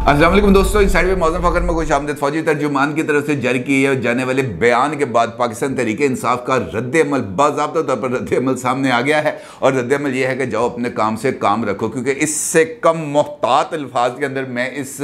अस्सलाम वालेकुम दोस्तों, इनसाइड में मौजूद फखर में खुश आमदीद। फौजी तर्जुमान की तरफ से जारी किए जाने वाले बयान के बाद पाकिस्तान तहरीक इंसाफ का रद्द-ए-अमल बाज़ाब्ता तौर पर रद्द-ए-अमल सामने आ गया है। और रद्द-ए-अमल यह है कि जाओ अपने काम से काम रखो, क्योंकि इससे कम मोहतात अल्फाज के अंदर मैं इस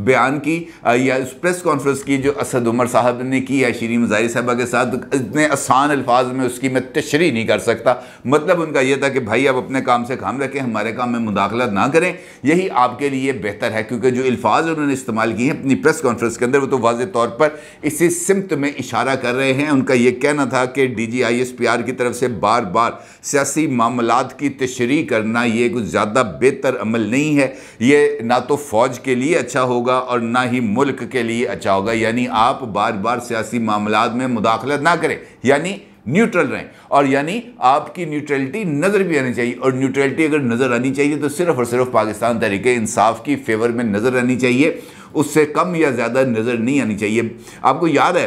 बयान की या इस प्रेस कॉन्फ्रेंस की जो असद उमर साहब ने की है शीरीन मज़ारी साहबा के साथ, इतने आसान अल्फाज में उसकी मैं तशरीह नहीं कर सकता। मतलब उनका यह था कि भाई आप अपने काम से काम रखें, हमारे काम में मुदाखलत ना करें, यही आपके लिए बेहतर है। क्योंकि जो अल्फाज उन्होंने इस्तेमाल किए हैं अपनी प्रेस कॉन्फ्रेंस के अंदर, वो तो वाज़ेह तौर पर इसी सिमत में इशारा कर रहे हैं। उनका यह कहना था कि DGISPR की तरफ से बार बार सियासी मामलात की तशरीह करना ये कुछ ज़्यादा बेहतर अमल नहीं है। ये ना तो फ़ौज के लिए अच्छा होगा और ना ही मुल्क के लिए अच्छा होगा। यानी आप बार बार सियासी मामलात में मुदाखलत ना करें, यानी न्यूट्रल रहें। और यानी आपकी न्यूट्रलिटी नज़र भी आनी चाहिए, और न्यूट्रलिटी अगर नज़र आनी चाहिए तो सिर्फ़ और सिर्फ पाकिस्तान तहरीक इंसाफ की फेवर में नज़र आनी चाहिए, उससे कम या ज़्यादा नज़र नहीं आनी चाहिए। आपको याद है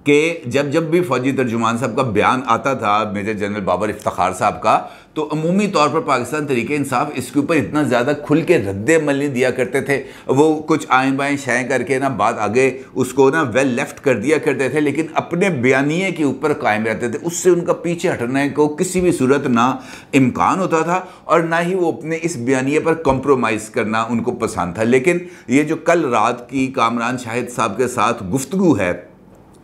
कि जब भी फौजी तर्जुमान साहब का बयान आता था, मेजर जनरल बाबर इफ्तिखार साहब का, तो अमूमी तौर पर पाकिस्तान तहरीक इंसाफ इसके ऊपर इतना ज़्यादा खुल के रद्द-ए-अमल नहीं दिया करते थे। वो कुछ आएँ बाएँ शाएँ करके ना बात आगे उसको ना वेल लेफ्ट कर दिया करते थे, लेकिन अपने बयानिए के ऊपर कायम रहते थे। उससे उनका पीछे हटने को किसी भी सूरत ना इम्कान होता था और ना ही वो अपने इस बयानिए पर कॉम्प्रोमाइज़ करना उनको पसंद था। लेकिन ये जो कल रात की कामरान शाहिद साहब के साथ गुफ्तगू है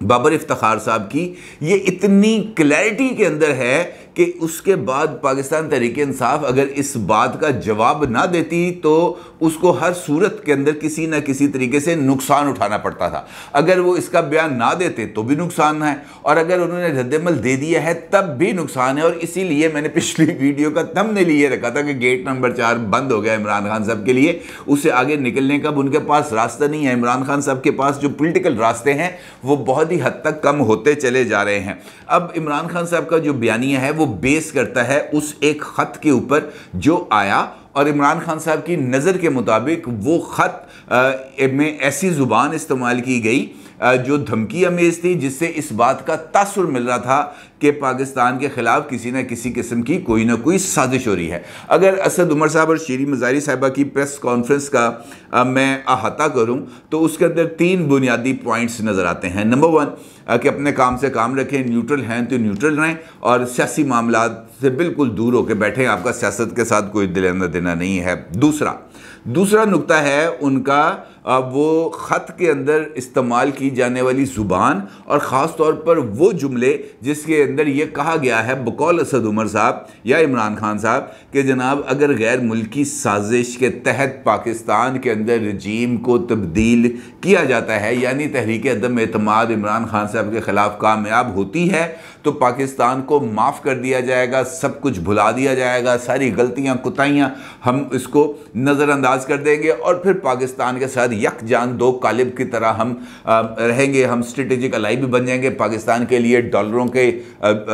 बाबर इफ्तिखार साहब की, ये इतनी क्लैरिटी के अंदर है कि उसके बाद पाकिस्तान तहरीक इंसाफ अगर इस बात का जवाब ना देती तो उसको हर सूरत के अंदर किसी न किसी तरीके से नुकसान उठाना पड़ता था। अगर वो इसका बयान ना देते तो भी नुकसान है, और अगर उन्होंने रद्द-ए-अमल दे दिया है तब भी नुकसान है। और इसीलिए मैंने पिछली वीडियो का थंबनेल ये रखा था कि गेट नंबर 4 बंद हो गया इमरान खान साहब के लिए, उससे आगे निकलने का उनके पास रास्ता नहीं है। इमरान खान साहब के पास जो पॉलिटिकल रास्ते हैं वो बहुत ही हद तक कम होते चले जा रहे हैं। अब इमरान खान साहब का जो बयानिया है वो बेस करता है उस एक ख़त के ऊपर जो आया, और इमरान खान साहब की नज़र के मुताबिक वो ख़त में ऐसी ज़ुबान इस्तेमाल की गई जो धमकी अमेज़ थी, जिससे इस बात का तासुर मिल रहा था कि पाकिस्तान के ख़िलाफ़ किसी न किसी किस्म की कोई ना कोई साजिश हो रही है। अगर असद उमर साहब और शीरीन मज़ारी साहिबा की प्रेस कॉन्फ्रेंस का मैं अहाता करूं तो उसके अंदर 3 बुनियादी पॉइंट्स नज़र आते हैं। नंबर 1 कि अपने काम से काम रखें, न्यूट्रल हैं तो न्यूट्रल रहें, और सियासी मामलात से बिल्कुल दूर होकर बैठें, आपका सियासत के साथ कोई लेना देना नहीं है। दूसरा नुक्ता है उनका वो ख़त के अंदर इस्तेमाल की जाने वाली ज़ुबान, और ख़ास तौर पर वो जुमले जिसके अंदर ये कहा गया है बकौल असद उमर साहब या इमरान खान साहब कि जनाब अगर गैर मुल्की साजिश के तहत पाकिस्तान के अंदर रजीम को तब्दील किया जाता है, यानी तहरीक अदम एतमाद इमरान खान साहब के ख़िलाफ़ कामयाब होती है, तो पाकिस्तान को माफ़ कर दिया जाएगा, सब कुछ भुला दिया जाएगा, सारी गलतियाँ कुताहियाँ हम इसको नज़रअंदाज कर देंगे, और फिर पाकिस्तान के साथ यकजान दो कालिब की तरह हम रहेंगे। हम स्ट्रेटेजिक अलाई भी बन जाएंगे, पाकिस्तान के लिए डॉलरों के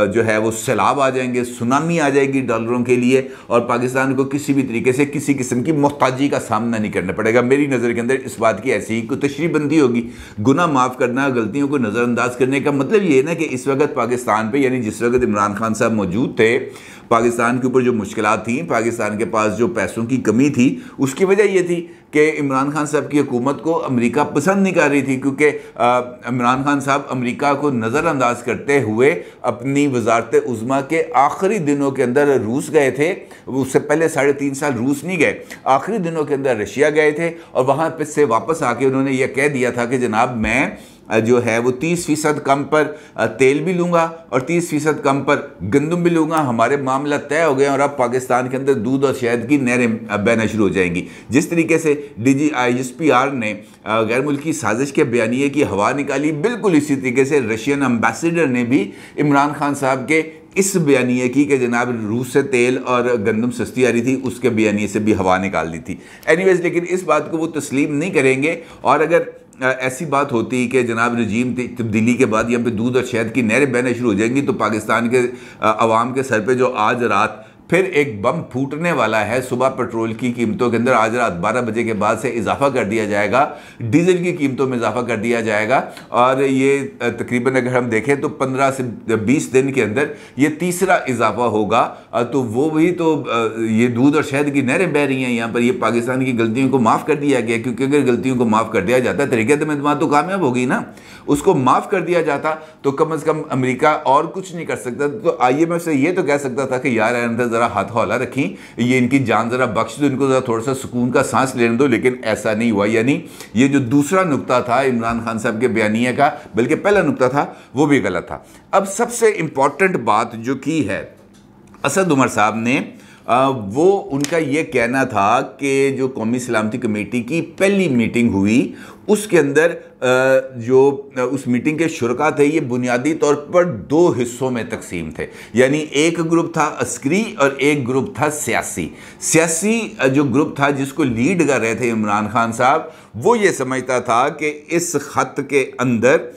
जो है वो सैलाब आ जाएंगे, सुनामी आ जाएगी डॉलरों के लिए, और पाकिस्तान को किसी भी तरीके से किसी किस्म की मोहताजी का सामना नहीं करना पड़ेगा। मेरी नज़र के अंदर इस बात की ऐसी ही कोई तशरीहबंदी होगी। गुनाह माफ़ करना, गलतियों को नज़रअंदाज करने का मतलब ये है ना कि इस वक्त पाकिस्तान पे, यानी जिस वक्त इमरान खान साहब मौजूद थे, पाकिस्तान के ऊपर जो मुश्किलात थी, पाकिस्तान के पास जो पैसों की कमी थी, उसकी वजह ये थी कि इमरान खान साहब की हुकूमत को अमेरिका पसंद नहीं कर रही थी, क्योंकि इमरान खान साहब अमेरिका को नज़रअंदाज करते हुए अपनी वजारत उज़्मा के आखिरी दिनों के अंदर रूस गए थे। उससे पहले 3.5 साल रूस नहीं गए, आखिरी दिनों के अंदर रशिया गए थे, और वहाँ पर से वापस आके उन्होंने यह कह दिया था कि जनाब मैं जो है वो 30% कम पर तेल भी लूँगा और 30% कम पर गंदम भी लूँगा। हमारे मामला तय हो गए और अब पाकिस्तान के अंदर दूध और शहद की नहरें बहना शुरू हो जाएंगी। जिस तरीके से DGISPR ने गैर मुल्की साजिश के बयानिए की हवा निकाली, बिल्कुल इसी तरीके से रशियन एम्बेसडर ने भी इमरान खान साहब के इस बयानिए की कि जनाब रूस से तेल और गंदम सस्ती आ रही थी, उसके बयानिए से भी हवा निकाल दी थी। एनीवेज, लेकिन इस बात को वो तस्लीम नहीं करेंगे, और अगर ऐसी बात होती कि जनाब रजीम तब्दीली के बाद यहाँ पे दूध और शहद की नहरें बहना शुरू हो जाएंगी, तो पाकिस्तान के अवाम के सर पे जो आज रात फिर एक बम फूटने वाला है सुबह पेट्रोल की कीमतों के अंदर, आज रात 12 बजे के बाद से इजाफा कर दिया जाएगा, डीजल की कीमतों में इजाफा कर दिया जाएगा और ये तकरीबन अगर हम देखें तो 15 से 20 दिन के अंदर ये तीसरा इजाफा होगा। तो वो भी तो ये दूध और शहद की नहरें बह रही हैं यहाँ पर। ये पाकिस्तान की गलतियों को माफ़ कर दिया गया, क्योंकि अगर गलतियों को माफ़ कर दिया जाता तरीके तो कामयाब होगी ना, उसको माफ़ कर दिया जाता तो कम से कम अमेरिका और कुछ नहीं कर सकता। तो IMF से ये तो कह सकता था कि यार अंदर ज़रा हाथ हौला रखी, ये इनकी जान ज़रा बख्श दो, इनको ज़रा थोड़ा सा सुकून का सांस लेने दो, लेकिन ऐसा नहीं हुआ। यानी ये जो दूसरा नुक्ता था इमरान खान साहब के बयानिए का, बल्कि पहला नुक्ता था वो भी गलत था। अब सबसे इंपॉर्टेंट बात जो की है असद उमर साहब ने, वो उनका ये कहना था कि जो कौमी सलामती कमेटी की पहली मीटिंग हुई उसके अंदर जो उस मीटिंग के शुरका थे ये बुनियादी तौर पर दो हिस्सों में तकसीम थे। यानी एक ग्रुप था अस्करी और एक ग्रुप था सियासी। सियासी जो ग्रुप था जिसको लीड कर रहे थे इमरान खान साहब, वो ये समझता था कि इस खत के अंदर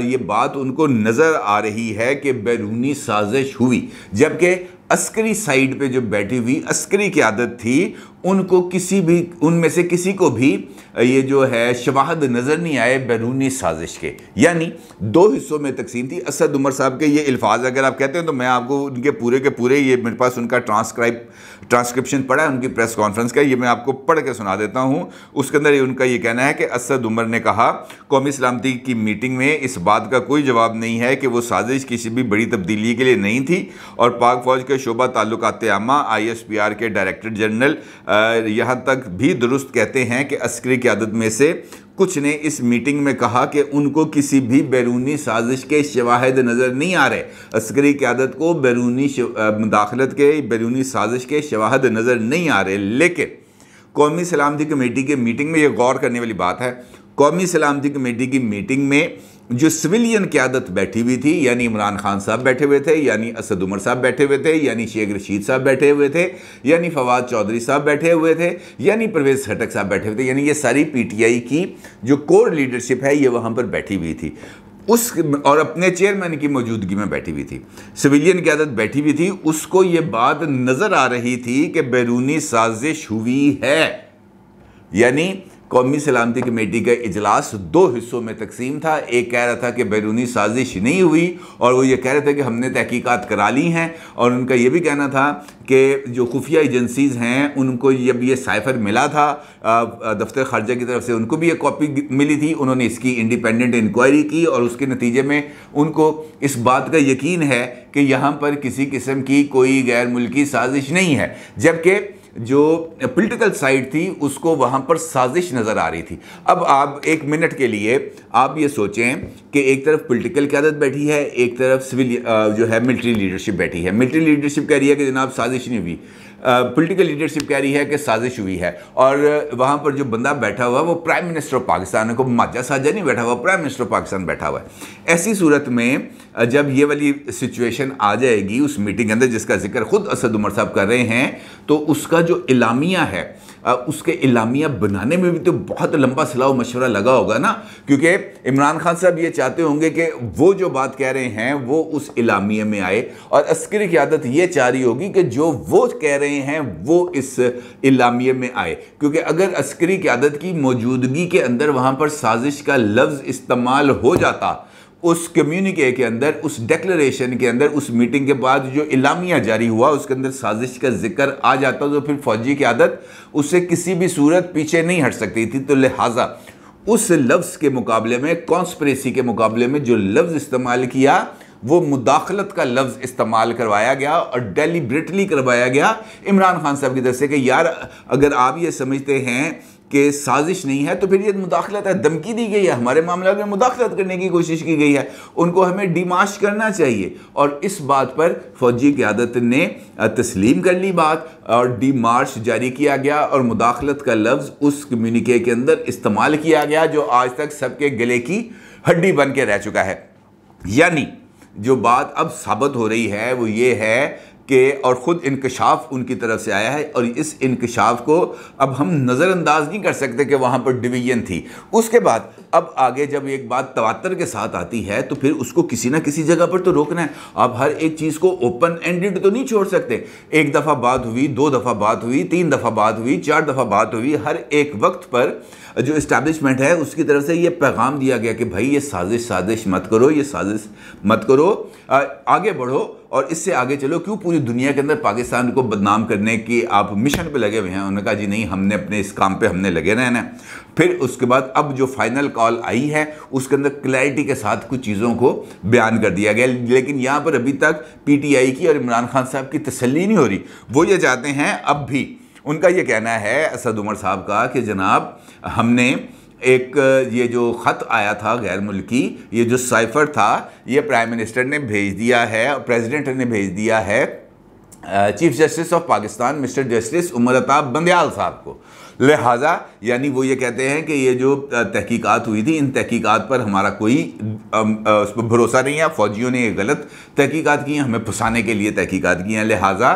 ये बात उनको नज़र आ रही है कि बैरूनी साजिश हुई, जबकि अस्करी साइड पे जो बैठी हुई अस्करी की आदत थी उनको किसी भी उनमें से किसी को भी ये जो है शवाहद नज़र नहीं आए बैरूनी साजिश के। यानी दो हिस्सों में तकसीम थी। असद उमर साहब के ये अल्फाज अगर आप कहते हैं तो मैं आपको उनके पूरे के पूरे, ये मेरे पास उनका ट्रांसक्रिप्शन पड़ा है उनकी प्रेस कॉन्फ्रेंस का, ये मैं आपको पढ़ के सुना देता हूँ। उसके अंदर उनका ये कहना है कि असद उमर ने कहा कौमी सलामती की मीटिंग में इस बात का कोई जवाब नहीं है कि वो साजिश किसी भी बड़ी तब्दीली के लिए नहीं थी और पाक फौज के शोबा ताल्लुकात आमा ISPR के डायरेक्टर जनरल यहाँ तक भी दुरुस्त कहते हैं कि अस्करी की आदत में से कुछ ने इस मीटिंग में कहा कि उनको किसी भी बैरूनी साजिश के शवाहिद नज़र नहीं आ रहे। अस्करी की आदत को बैरूनी मुदाखलत के, बैरूनी साजिश के शवाहिद नज़र नहीं आ रहे। लेकिन कौमी सलामती कमेटी के मीटिंग में ये गौर करने वाली बात है, कौमी सलामती कमेटी की मीटिंग में जो सिविलियन क़यादत बैठी हुई थी, यानी इमरान खान साहब बैठे हुए थे, यानी असद उमर साहब बैठे हुए थे, यानी शेख रशीद साहब बैठे हुए थे, यानी फवाद चौधरी साहब बैठे हुए थे, यानी परवेज़ खटक साहब बैठे हुए थे, यानी ये सारी PTI की जो कोर लीडरशिप है ये वहाँ पर बैठी हुई थी उस, और अपने चेयरमैन की मौजूदगी में बैठी हुई थी। सिविलियन क़यादत बैठी हुई थी, उसको ये बात नज़र आ रही थी कि बैरूनी साजिश हुई है। यानी कौमी सलामती कमेटी का इजलास दो हिस्सों में तकसीम था। एक कह रहा था कि बैरूनी साजिश नहीं हुई और वो ये कह रहे थे कि हमने तहकीकात करा ली हैं, और उनका ये भी कहना था कि जो खुफिया एजेंसीज़ हैं उनको जब ये साइफर मिला था दफ्तर खारजा की तरफ से, उनको भी ये कॉपी मिली थी, उन्होंने इसकी इंडिपेंडेंट इंक्वायरी की और उसके नतीजे में उनको इस बात का यकीन है कि यहाँ पर किसी किस्म की कोई गैर मुल्की साजिश नहीं है, जबकि जो पॉलिटिकल साइड थी उसको वहाँ पर साजिश नज़र आ रही थी। अब आप एक मिनट के लिए आप ये सोचें कि एक तरफ पॉलिटिकल क़यादत बैठी है, एक तरफ सिविल जो है मिलिट्री लीडरशिप बैठी है। मिलिट्री लीडरशिप कह रही है कि जनाब साजिश नहीं हुई, पॉलिटिकल लीडरशिप कह रही है कि साजिश हुई है, और वहाँ पर जो बंदा बैठा हुआ वो प्राइम मिनिस्टर ऑफ पाकिस्तान है, को माजा साजा नहीं बैठा हुआ, प्राइम मिनिस्टर ऑफ पाकिस्तान बैठा हुआ है। ऐसी सूरत में जब ये वाली सिचुएशन आ जाएगी उस मीटिंग के अंदर जिसका जिक्र खुद असद उमर साहब कर रहे हैं, तो उसका जो इलामिया है उसके इलामिया बनाने में भी तो बहुत लंबा सलाह मशवरा लगा होगा ना, क्योंकि इमरान खान साहब ये चाहते होंगे कि वो जो बात कह रहे हैं वो उस इलामिया में आए, और अस्करी की आदत ये चाह रही होगी कि जो वो कह रहे हैं वो इस इलामिया में आए, क्योंकि अगर अस्करी की आदत की मौजूदगी के अंदर वहाँ पर साजिश का लफ्ज़ इस्तेमाल हो जाता उस कम्युनिके के अंदर, उस डिक्लेरेशन के अंदर, उस मीटिंग के बाद जो इलामिया जारी हुआ उसके अंदर साजिश का जिक्र आ जाता, तो फिर फौजी की आदत उससे किसी भी सूरत पीछे नहीं हट सकती थी। तो लिहाजा उस लफ्ज़ के मुकाबले में, कॉन्स्पिरेसी के मुकाबले में जो लफ्ज़ इस्तेमाल किया वो मुदाखलत का लफ्ज़ इस्तेमाल करवाया गया और डेलिब्रेटली करवाया गया इमरान खान साहब की तरफ से कि यार अगर आप ये समझते हैं कि साजिश नहीं है तो फिर ये मुदाखलत है, धमकी दी गई है, हमारे मामला में मुदाखलत करने की कोशिश की गई है, उनको हमें डिमाश करना चाहिए। और इस बात पर फौजी क़यादत ने तस्लीम कर ली बात और डिमार्च जारी किया गया और मुदाखलत का लफ्ज़ उस कम्युनिके के अंदर इस्तेमाल किया गया जो आज तक सबके गले की हड्डी बन के रह चुका है। यानी जो बात अब साबित हो रही है वो ये है कि और ख़ुद इंकशाफ उनकी तरफ से आया है, और इस इंकशाफ को अब हम नज़रअंदाज नहीं कर सकते कि वहाँ पर डिवीजन थी। उसके बाद अब आगे जब एक बात तवातर के साथ आती है तो फिर उसको किसी ना किसी जगह पर तो रोकना है। आप हर एक चीज़ को ओपन एंडेड तो नहीं छोड़ सकते। एक दफ़ा बात हुई, 2 दफ़ा बात हुई, 3 दफ़ा बात हुई, 4 दफ़ा बात हुई, हर एक वक्त पर जो इस्टेब्लिशमेंट है उसकी तरफ से ये पैगाम दिया गया कि भाई ये साजिश मत करो, ये साजिश मत करो, आगे बढ़ो और इससे आगे चलो। क्यों पूरी दुनिया के अंदर पाकिस्तान को बदनाम करने की आप मिशन पे लगे हुए हैं? उन्होंने कहा जी नहीं, हमने अपने इस काम पे हमने लगे रहना है। फिर उसके बाद अब जो फाइनल कॉल आई है उसके अंदर क्लैरिटी के साथ कुछ चीज़ों को बयान कर दिया गया, लेकिन यहाँ पर अभी तक PTI की और इमरान खान साहब की तसल्ली नहीं हो रही। वो ये चाहते हैं, अब भी उनका ये कहना है असद उमर साहब का कि जनाब हमने एक ये जो ख़त आया था गैर मुल्की, ये जो साइफर था, ये प्राइम मिनिस्टर ने भेज दिया है, प्रेसिडेंट ने भेज दिया है chief justice of Pakistan mister justice Umar Ata Bandial साहब को। लिहाजा यानी वो ये कहते हैं कि ये जो तहकीकात हुई थी, इन तहकीकात पर हमारा कोई उस पर भरोसा नहीं है। फ़ौजियों ने गलत तहकीकात की हैं, हमें फंसाने के लिए तहकीकात की हैं। लिहाजा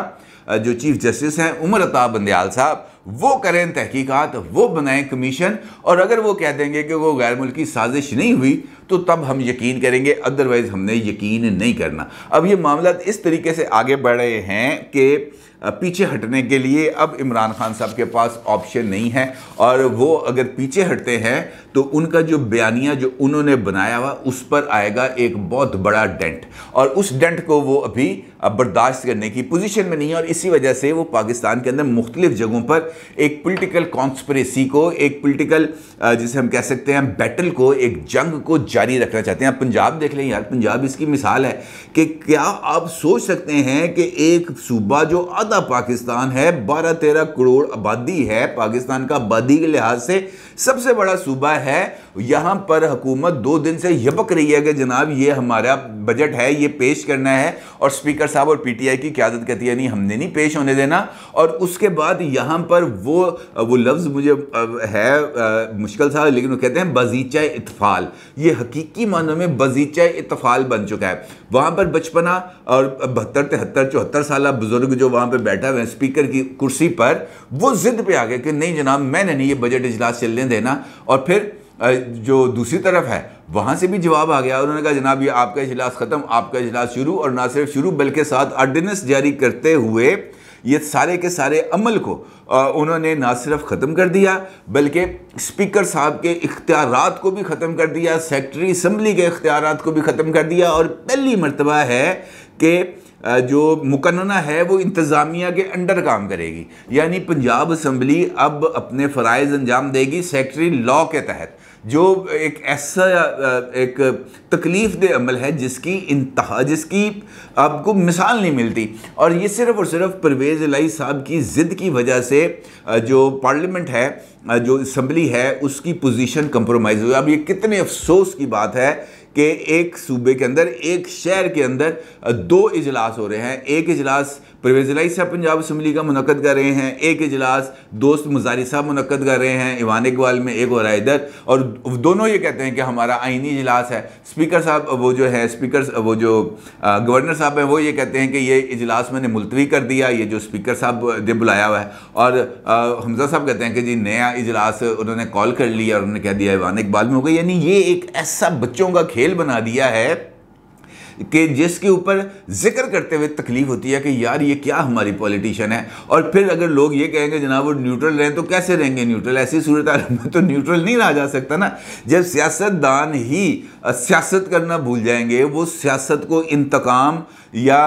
जो चीफ जस्टिस हैं उमर अताब बंदयाल साहब, वो करें तहकीकात, वो बनाएं कमीशन, और अगर वो कह देंगे कि वो गैर मुल्की साजिश नहीं हुई तो तब हम यकीन करेंगे, अदरवाइज़ हमने यकीन नहीं करना। अब ये मामला इस तरीके से आगे बढ़ रहे हैं कि पीछे हटने के लिए अब इमरान खान साहब के पास ऑप्शन नहीं है, और वो अगर पीछे हटते हैं तो उनका जो बयानिया जो उन्होंने बनाया हुआ उस पर आएगा एक बहुत बड़ा डेंट, और उस डेंट को वो अभी बर्दाश्त करने की पोजीशन में नहीं है। और इसी वजह से वो पाकिस्तान के अंदर मुख्तलिफ जगहों पर एक पोलिटिकल कॉन्स्पिरेसी को, एक पोलिटिकल जिसे हम कह सकते हैं बैटल को, एक जंग को जारी रखना चाहते हैं। पंजाब देख लें यार, पंजाब इसकी मिसाल है कि क्या आप सोच सकते हैं कि एक सूबा जो आधा पाकिस्तान है, 12-13 करोड़ आबादी है, पाकिस्तान का आबादी के लिहाज से सबसे बड़ा सूबा है, यहाँ पर हुकूमत 2 दिन से यबक रही है कि जनाब ये हमारा बजट है, ये पेश करना है, और स्पीकर साहब और PTI की क़यादत कहती है नहीं हमने नहीं पेश होने देना। और उसके बाद यहाँ पर वो लफ्ज़ मुझे है मुश्किल था, लेकिन वो कहते हैं बगीचा इत्फाल। ये हकीकी मानों में बगीचा इत्फाल बन चुका है। वहाँ पर बचपना और 72, 73, 74 साल बुजुर्ग जो वहाँ पर बैठा हुए हैं स्पीकर की कुर्सी पर, वो जिद पे आ गए कि नहीं जनाब मैंने नहीं ये बजट इजलास चलने देना। और फिर जो दूसरी तरफ है वहाँ से भी जवाब आ गया, उन्होंने कहा जनाब ये आपका इजलास ख़त्म, आपका इजलास शुरू, और ना सिर्फ शुरू बल्कि साथ ऑर्डिनेंस जारी करते हुए ये सारे के सारे अमल को उन्होंने ना सिर्फ ख़त्म कर दिया बल्कि स्पीकर साहब के इख्तियारात को भी ख़त्म कर दिया, सेक्रेटरी असम्बली के इख्तियारात को भी ख़त्म कर दिया। और पहली मरतबा है कि जो मुकन्ना है वो इंतज़ामिया के अंडर काम करेगी, यानी पंजाब असम्बली अब अपने फ़राइज़ अंजाम देगी सेक्रेटरी लॉ के तहत, जो एक ऐसा एक तकलीफ़ दे अमल है जिसकी आपको मिसाल नहीं मिलती। और ये सिर्फ़ और सिर्फ परवेज़ इलाही साहब की ज़िद की वजह से जो पार्लियामेंट है, जो असम्बली है, उसकी पोजीशन कंप्रोमाइज़ हुई। अब ये कितने अफसोस की बात है कि एक सूबे के अंदर, एक शहर के अंदर 2 इजलास हो रहे हैं। एक इजलास परवेज़ इलाही साहब पंजाब असम्बली का मुनक्कद कर रहे हैं, एक इजलास दोस्त मुजारी साहब मुनक्कद कर रहे हैं ईवान इकबाल में, एक हो रहा है इधर, और दोनों ये कहते हैं कि हमारा आइनी इजलास है। स्पीकर साहब वो जो है वो जो गवर्नर साहब हैं वो ये कहते हैं कि ये इजलास मैंने मुलतवी कर दिया, ये जो स्पीकर साहब ने बुलाया हुआ है। और हमजा साहब कहते हैं कि जी नया इजलास उन्होंने कॉल कर लिया और उन्होंने कह दिया ईवान इकबाल में हो गई। यानी ये एक ऐसा बच्चों का खेल बना दिया है कि जिसके ऊपर जिक्र करते हुए तकलीफ होती है कि यार ये क्या हमारी पॉलिटिशियन है। और फिर अगर लोग ये कहेंगे जनाब वो न्यूट्रल रहें, तो कैसे रहेंगे न्यूट्रल? ऐसी सूरत में तो न्यूट्रल नहीं रहा जा सकता ना। जब सियासतदान ही सियासत करना भूल जाएंगे, वो सियासत को इंतकाम या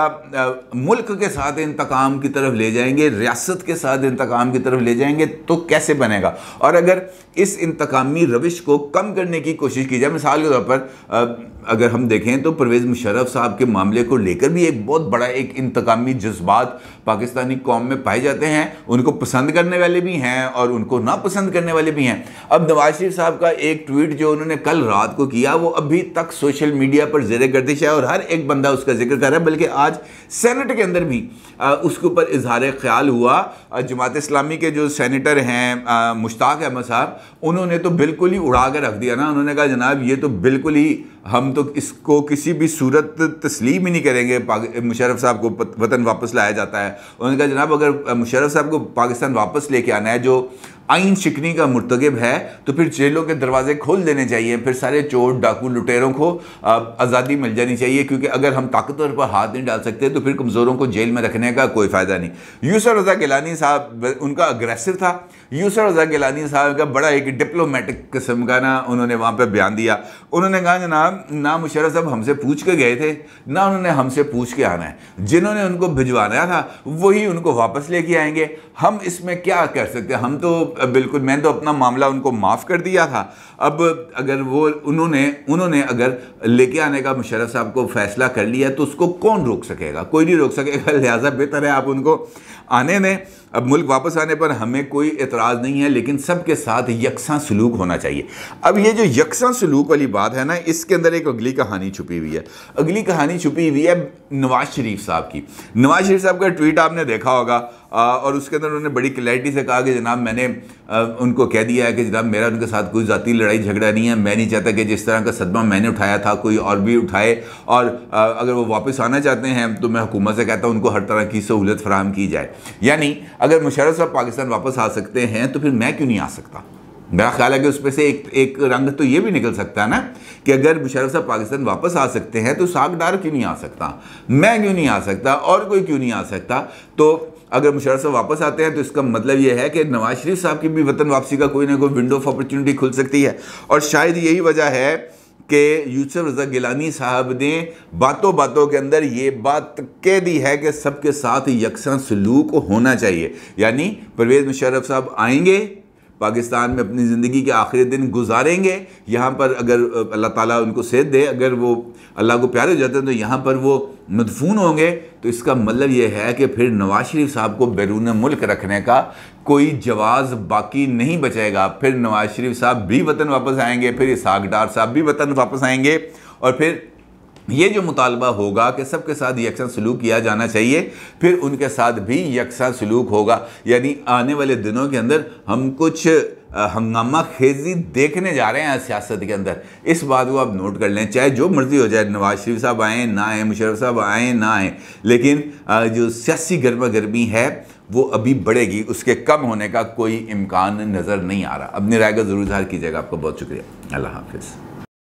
मुल्क के साथ इंतकाम की तरफ ले जाएंगे, रियासत के साथ इंतकाम की तरफ ले जाएंगे, तो कैसे बनेगा? और अगर इस इंतकामी रविश को कम करने की कोशिश की जाए, मिसाल के तौर पर अगर हम देखें तो परवेज़ मुशर्रफ साहब के मामले को लेकर भी एक बहुत बड़ा एक इंतकामी जज्बात पाकिस्तानी कौम में पाए जाते हैं। उनको पसंद करने वाले भी हैं और उनको नापसंद करने वाले भी हैं। अब नवाज शरीफ साहब का एक ट्वीट जो उन्होंने कल रात को किया, वो अभी तक सोशल मीडिया पर ज़ेरे गर्दिश है और हर एक बंदा उसका जिक्र कर रहा है, बल्कि आज सेनेट के अंदर भी उसके ऊपर इजहार ख्याल हुआ। जमात इस्लामी के जो सेनेटर हैं मुश्ताक अहमद साहब, उन्होंने तो बिल्कुल ही उड़ा के रख दिया ना। उन्होंने कहा जनाब ये तो बिल्कुल ही हम तो इसको किसी भी सूरत तस्लीम ही नहीं करेंगे मुशर्रफ साहब को वतन वापस लाया जाता है। उन्होंने कहा जनाब अगर मुशर्रफ साहब को पाकिस्तान वापस लेके आना है जो आइन शिकनी का मुर्तकिब है तो फिर जेलों के दरवाजे खोल देने चाहिए, फिर सारे चोर डाकू लुटेरों को आज़ादी मिल जानी चाहिए, क्योंकि अगर हम ताकतवर पर हाथ नहीं डाल सकते तो फिर कमज़ोरों को जेल में रखने का कोई फ़ायदा नहीं। यूसुफ रज़ा गिलानी साहब उनका अग्रेसिव था। यूसुफ रज़ा गिलानी साहब का बड़ा एक डिप्लोमेटिक किस्म का ना उन्होंने वहाँ पर बयान दिया। उन्होंने कहा जनाब ना मुशर्रफ साहब हमसे पूछ के गए थे ना उन्होंने हमसे पूछ के आना है, जिन्होंने उनको भिजवाना था वही उनको वापस लेके आएंगे, हम इसमें क्या कर सकते हैं। हम तो बिल्कुल, मैंने तो अपना मामला उनको माफ़ कर दिया था। अब अगर वो उन्होंने अगर लेके आने का मुशर्रफ साहब को फैसला कर लिया तो उसको कौन रोक सकेगा, कोई नहीं रोक सकेगा। लिहाजा बेहतर है आप उनको आने दें। अब मुल्क वापस आने पर हमें कोई एतराज़ नहीं है, लेकिन सबके साथ यकसा सलूक होना चाहिए। अब ये जो यकसा सलूक वाली बात है ना, इसके अंदर एक अगली कहानी छुपी हुई है। अगली कहानी छुपी हुई है नवाज शरीफ साहब की। नवाज शरीफ साहब का ट्वीट आपने देखा होगा और उसके अंदर उन्होंने बड़ी क्लैरिटी से कहा कि जनाब मैंने उनको कह दिया है कि जनाब मेरा उनके साथ कोई ज़ाती लड़ाई झगड़ा नहीं है, मैं नहीं चाहता कि जिस तरह का सदमा मैंने उठाया था कोई और भी उठाए, और अगर वो वापस आना चाहते हैं तो मैं हुकूमत से कहता हूँ उनको हर तरह की सहूलत फराहम की जाए। यानी अगर मुशर्रफ साहब पाकिस्तान वापस आ सकते हैं तो फिर मैं क्यों नहीं आ सकता। मेरा ख्याल है कि उसमें से एक रंग तो ये भी निकल सकता है ना कि अगर मुशर्रफ साहब पाकिस्तान वापस आ सकते हैं तो सागदार क्यों नहीं आ सकता, मैं क्यों नहीं आ सकता, और कोई क्यों नहीं आ सकता। तो अगर मुशर्रफ साहब वापस आते हैं तो इसका मतलब ये है कि नवाज शरीफ साहब की भी वतन वापसी का कोई ना कोई विंडो ऑफ अपॉर्चुनिटी खुल सकती है। और शायद यही वजह है कि यूसुफ रज़ा गिलानी साहब ने बातों बातों के अंदर ये बात कह दी है कि सबके साथ यकसा सलूक होना चाहिए। यानी परवेज़ मुशर्रफ साहब आएंगे पाकिस्तान में, अपनी ज़िंदगी के आखिरी दिन गुजारेंगे यहाँ पर, अगर अल्लाह ताला उनको सेहत दे, अगर वो अल्लाह को प्यारे हो जाते हैं तो यहाँ पर वो मदफून होंगे। तो इसका मतलब ये है कि फिर नवाज शरीफ साहब को बैरून मुल्क रखने का कोई जवाज़ बाकी नहीं बचेगा। फिर नवाज शरीफ साहब भी वतन वापस आएंगे, फिर इसहाक डार साहब भी वतन वापस आएंगे, और फिर ये जो मुतालबा होगा कि सबके साथ यकसा सलूक किया जाना चाहिए, फिर उनके साथ भी यकसा सलूक होगा। यानी आने वाले दिनों के अंदर हम कुछ हंगामा खेजी देखने जा रहे हैं सियासत के अंदर। इस बात को आप नोट कर लें, चाहे जो मर्जी हो जाए, नवाज शरीफ साहब आएँ ना आएँ, मुशर्रफ साहब आएँ ना आएँ, लेकिन जो सियासी गर्मा गर्मी है वो अभी बढ़ेगी, उसके कम होने का कोई इम्कान नज़र नहीं आ रहा। अपनी राय का ज़रूर इज़हार कीजिएगा। आपका बहुत शुक्रिया। अल्लाह हाफिज़।